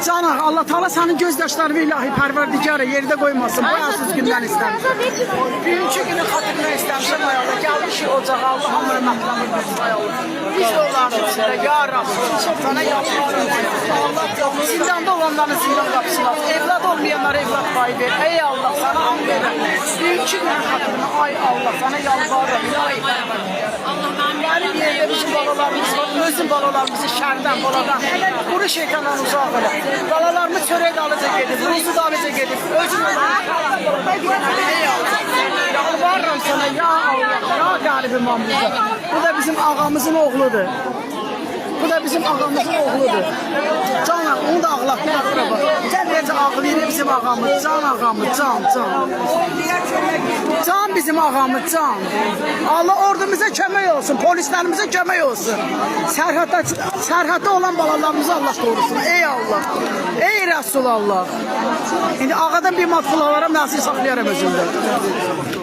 Canım Allah Teala senin gözyaşlarını ilahi pərverdigarı yerdə qoymasın. Bu əsas gündən istəmişəm. Bugünkü günü xatırına istəmişəm ayağda. Gəlmişik ocağa Allah hamını məqlamırdır ayağda. Biz de onların içində ya Rabbi sana yapıyorum. Allah zindanda olanların zindan kapısını aç. Evlat olmayanlara evlat payı ver. Ey Allah sana hamd verir. Bugünkü günün xatırına ay Allah sana yalvarırım. İlahi pərverdigarı. Benim yerde bizim balalarımız var. Özüm balalarımızı şərdən, baladan. Quru şeytandan uzaq elə. Balalarımız çörək də alacaq gedib, ruzu da alacaq gedib. Özüm yalvarırım sana ya Allah, ya qalibim amca. Bu da bizim ağamızın oğludur. Bu da bizim ağamızın oğludur. Can onu da ağlatdı akraba. Necə ağlayır bizim ağamız, can ağamız, can. Can bizim ağamız, can. Allah ordumuza kömək olsun, polislərimizə kömək olsun. Sərhəddə olan balalarımızı Allah korusun. Ey Allah, ey Resulallah. İndi ağadan bir matxulalara mən sizi saxlayaram özümdə.